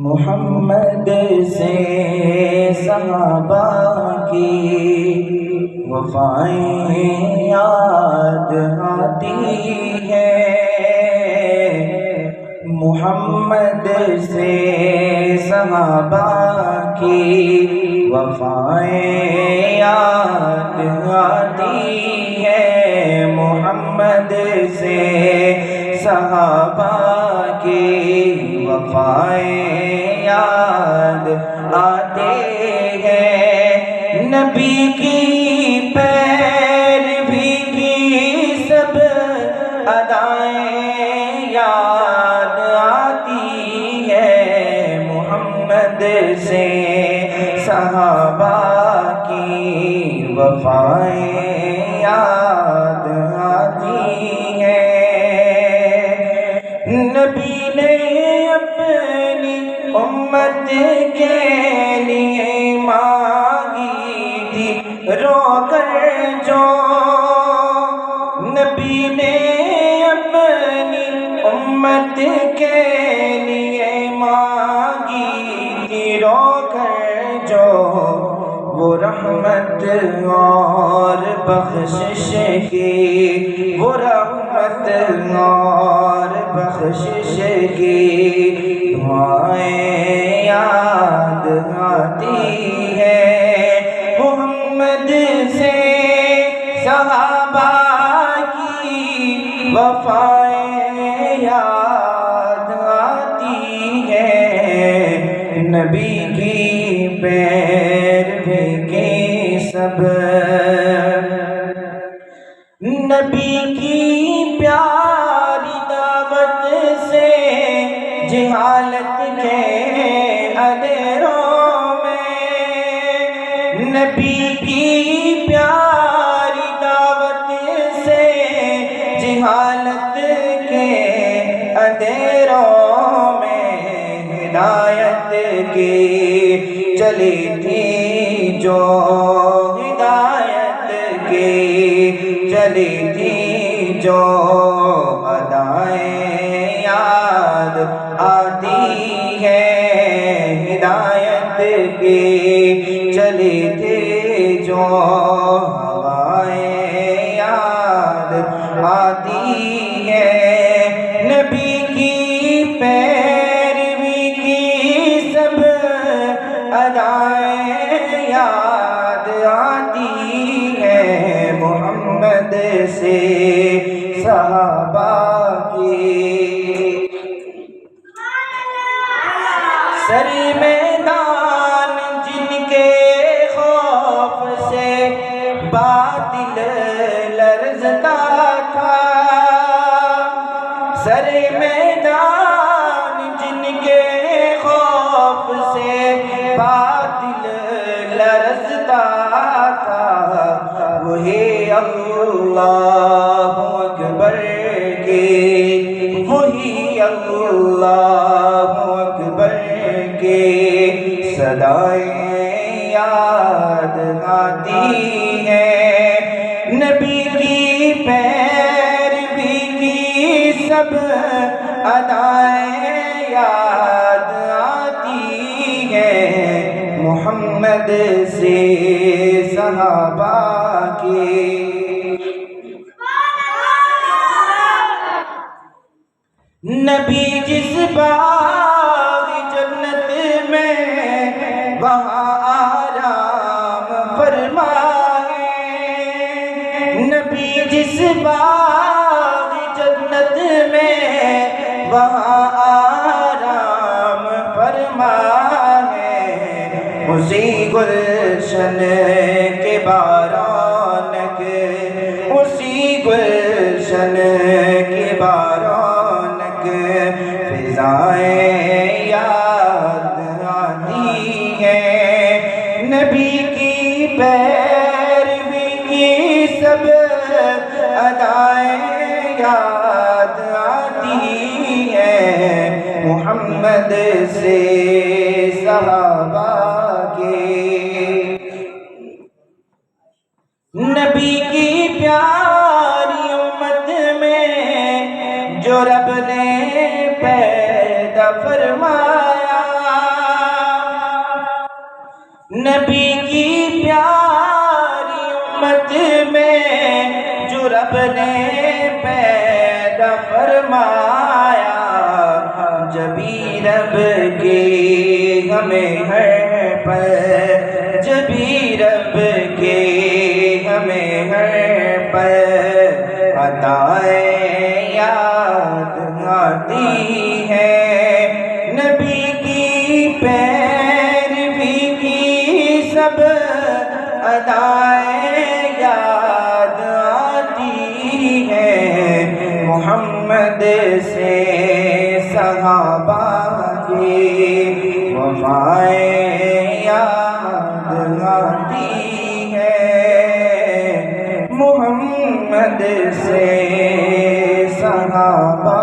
محمد سے صحابہ کی وفائیں یاد آتی ہیں، محمد سے صحابہ کی وفائیں یاد آتی ہیں، محمد سے صحابہ کی وفائیں یاد آتے ہیں، نبی کی پیروی کی سب ادائیں یاد آتی ہیں، محمد سے صحابہ کی وفائیں یاد آتی ہیں، نبی نے اپنی امت کے لیے مانگی تھی رو کر جو، نبی نے اپنی امت کے لیے مانگی تھی رو کر جو، وہ رحمت اور بخشش کی، وہ رحمت اور بخشش کی دعائیں یاد آتی ہیں، محمد سے صحابہ کی وفائیں یاد آتی ہیں، نبی کی پیروی کی سب، نبی کی پیاری دعوت سے جہالت کے اندھیروں میں، نبی کی پیاری دعوت سے جہالت کے اندھیروں میں ہدایت کی چلی تھی جو، ہدایت کی چلی تھی جو ادائیں یاد آتی ہیں، ہدایت کی چلی تھی جو ہوائیں یاد آتی ہیں، نبی کی پیروی کی سب ادائیں یاد آتی ہیں، محمد سے صحابہ کی، سر میدان جن کے خوف سے باطل لرزتا تھا، سر میدان جن کے خوف سے باطل لرزتا تھا، وہی اللہ اکبر کی، وہی اللہ اکبر کی صدائیں یاد آتی ہیں، نبی کی پیروی کی سب ادائیں یاد آتی ہیں، محمد سے صحابہ کی، نبی جس باغ جنت میں وہاں آرام فرمائے، نبی جس باغ جنت میں وہاں آرام فرمائے، اسی گلشن کے بارانک، اسی گلشن کے بارانک فضائیں یاد آتی ہیں، نبی کی پیروی کی سب ادائیں یاد آتی ہیں، محمد سے صحابہ کی، نبی کی پیاری امت میں جو رب نے پیدا فرمایا، نبی کی پیاری امت میں جو رب نے پیدا فرمایا، جبھی رب کی ہمیں ہر پل، جبھی رب کی ہمیں ہر پل عطائیں یاد آتی ہے، نبی کی پیروی کی سب ادائیں یاد آتی ہے، محمد سے صحابہ کی وفائیں یاد آتی ہے، محمد سے صحابہ